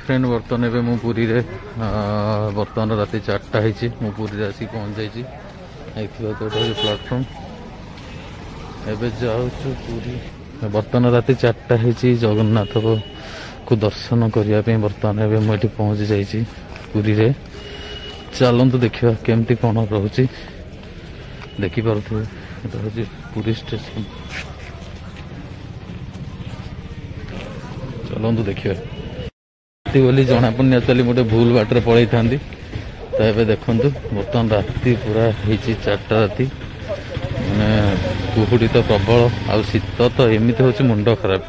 Friend बर्तमान एवं मु पुरी रे बर्तमान राति 4टा होती पुरी आसिक पहुँच जाइए प्लाटफर्म एवं जाऊँ पुरी बर्तमान राति 4टा होती जगन्नाथ को दर्शन करने बर्तमान एवं मुझे पहुँची जाइए पुरी रे चलतु देखा केमती कौन रोचे देखिपे पुरी स्टेशन चलतु देखिए बोली जना पड़नी एक्चुअली गोटे भूल बाटर पलि था तो ये देखु बर्तमान राति पूरा 4टा राति मैंने कुहुड़ी तो प्रबल आ शीत तो एमती हूँ मुंड खराब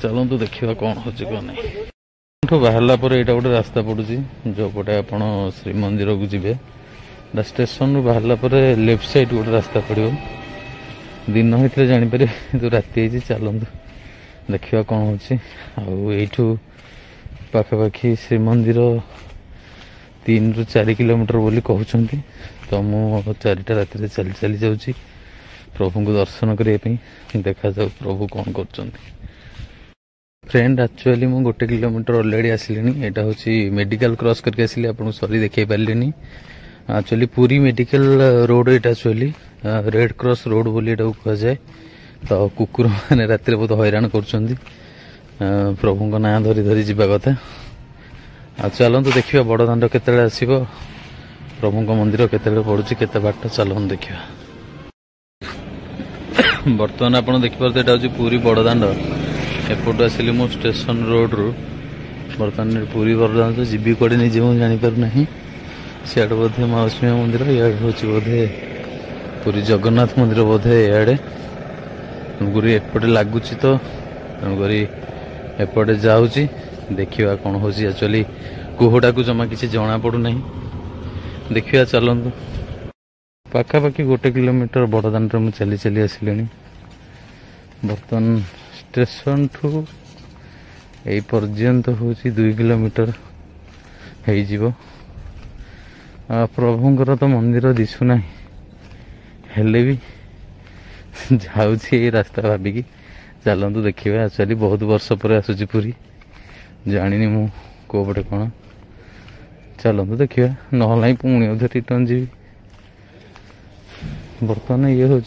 चलतु देखा कौन हो कौन नहीं बाहरला यहाँ गोटे रास्ता पड़ू जो पटे आप श्रीमंदिर को जी स्टेशन रू बाहरला लेफ्ट साइड गोटे रास्ता पड़ो दिन होते जापर तो राति चलतु देखा कौन हो पाखापाखि श्रीमंदिर 3 ରୁ 4 किलोमीटर बोली कहते तो मु 4टा राति चली चली जाऊँगी प्रभु को दर्शन करने देखा जाऊ प्रभु कौन कर फ्रेंड एक्चुअली मु 1 किलोमीटर ऑलरेडी आसिली यहाँ हूँ मेडिकल क्रॉस करके आसिली आपको सॉरी देखे पारे एक्चुअली पूरी मेडिकल रोड यहाँ एक्चुअली रेड क्रॉस रोड बोली कह जाए तो कुकुर मैंने राति बहुत हैरान कर प्रभु ना धरी धरी जावा कथा चलतु देखिए बड़ दाण्ड केत आसो प्रभु मंदिर केत पड़ुची केते बाट चलतु देखिए बर्तमान आप देखिए यहाँ हूँ पूरी बड़ दाण्ड एपटू आसिली मो स्टेशन रोड रु बर्तमान पूरी बड़ दाण्ड जीवी कड़े नहीं जाऊँ जापारना सियाड़े बोधे माउसी मंदिर इे हूँ बोधे पूरी जगन्नाथ मंदिर बोधे इे तेणुक एपटे लगुच तो तेणुक एपटे जाऊँगी देखा कौन हो एक्चुअली कुहुड़ा को जमा किसी जना पड़ूना देखा चलतु पाखापाखि 1 किलोमीटर बड़ दाण्ड में चली चली आसिले बर्तमान स्टेशन ठू यही पर्यंत हूँ 2 किलोमीटर हो प्रभुंर तो मंदिर दिशुना हेले भी जाऊँगी रास्ता भाविकी चलतु देखिए एक्चुअली बहुत वर्ष पर आसूची पूरी जानी मु को पटे कौन चलतु देखिए ना पुणी अधे रिटर्न जी बर्तमान ये हूँ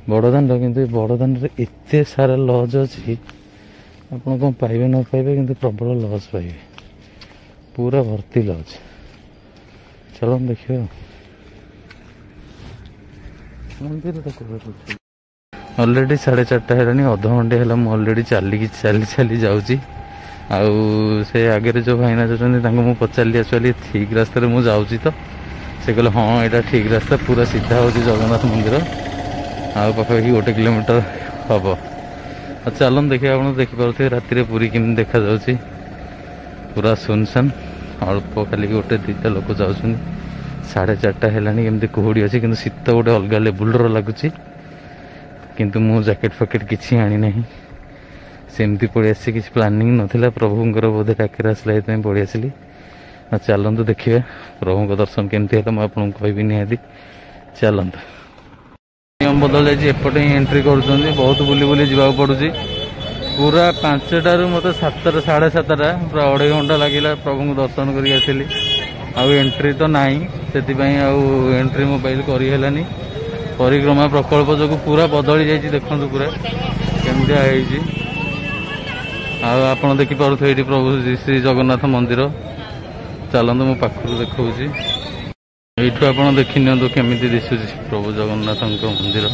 बड़ दाण्ड कि बड़ दाण्ड एत सारा लज अच्छी आप कौन पाइबे न पाइबे कि प्रबल लज पाइबे पूरा भर्ती लज चलतु देखिए मंदिर ऑलरेडी 4:30 है अध घंटे है ऑलरेडी चली चली जाऊँगी से आगे जो भाईना जो मुझे पचारि एक्चुअली ठीक रास्ते मुझे जाऊँगी तो से कहले हाँ यहाँ ठीक रास्ता पूरा सीधा हूँ जगन्नाथ मंदिर आखापाखि 1 किलोमीटर हम चलन देखिए आप देखिपे राति पूरी केमी देखा जाऊँगी पूरा सुनसान अल्प खाली गोटे 2टा लोक जाऊँ 4:30 है कुहुड़ी अच्छी कि शीत गोटे अलग लेवुलर लगुच किंतु मु जैकेट फैकेट किसी आनी ना सेमती पड़े आसी किसी प्लानिंग नाला प्रभुंर बोधे डाकेर आसला पड़े आसली चलतु देखिए प्रभु को दर्शन केमती है मुझे कहबी निहाती चलतु नियम बदल जापटे ही एंट्री कर बहुत बुली बुली जावाक पड़ुची पूरा 5टारू मत 7टा 7:30 पूरा 2.5 घंटा लगे प्रभु को दर्शन कर आसली एंट्री तो ना से एंट्री मोबाइल करनी परिक्रमा प्रकल्प जो पूरा बदली जाइए देखो पूरा केमती आप देखिपे ये प्रभु श्री जगन्नाथ मंदिर चलतु मो पाखु देखा यू आप देखी नि केमी दिशु प्रभु जगन्नाथ मंदिर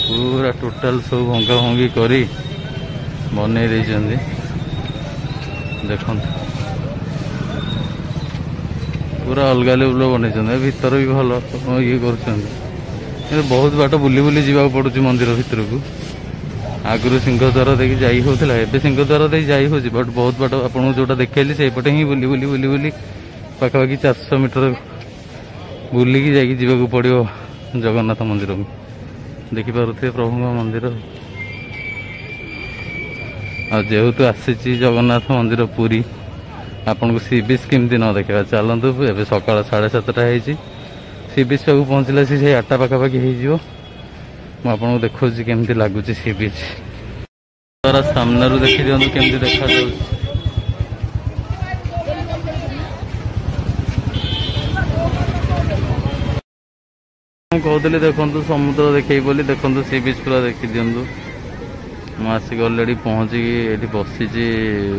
पूरा टोटाल सब भंगा भंगी कर बन देख पूरा अलग लेवल बनई भीतर भी भल ये कर बहुत बाट बुली बुली जावाक पड़ुची मंदिर भितर को आगु सिंहद्वार देखिए जाई होता है सिंहद्वार दे जाई हो बट बहुत बाट आपको जोटा देखली से पटे ही बुली बुली बुली बुली पाखापाखि 400 मीटर बुलिकी जावाक पड़ो जगन्नाथ मंदिर को देखिपे प्रभु मंदिर जेहेतु आसी जगन्नाथ मंदिर पूरी आपन को सी बीच केमती न देखा चलतु ए सका 7:30 सी बीच पाक पहुँचला सी 8टा पाखापाखि मुझे देखा केमती लगुच सी बीच सामने देखी दिखाँ केमती देखा कहूली देखु समुद्र देखे बोली देखु सी बीच पूरा देखी दिंतु मुझे अलरेडी पहुँचिकी ये बसी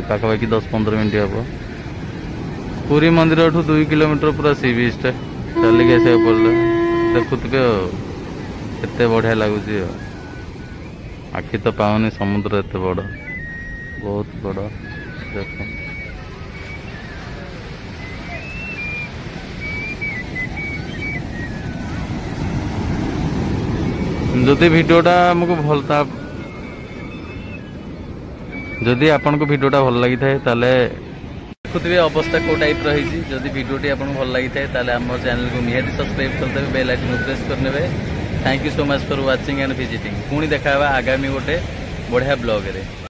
पाखापाखि 10-15 मिनट हम पुरी मंदिर 2 किलोमीटर पूरा सी बीच टा चलिक आसा पड़े देखुवे केते बढ़िया लगुच आखि तो पाऊनी समुद्र एत बड़ बहुत बड़ देख जदि वीडियोटा आमको भल जदि आपन को वीडियोटा भल लगी थाए ताले देखुवे अवस्था को टाइप रही जदि वीडियोटी आपको भल लगी थाए ताले आम चैनल को निहाती सब्सक्राइब करदे बेल आइकन प्रेस करने। Thank you so much for watching and visiting पुणी देखा आगामी गोटे बढ़िया ब्लॉग रे।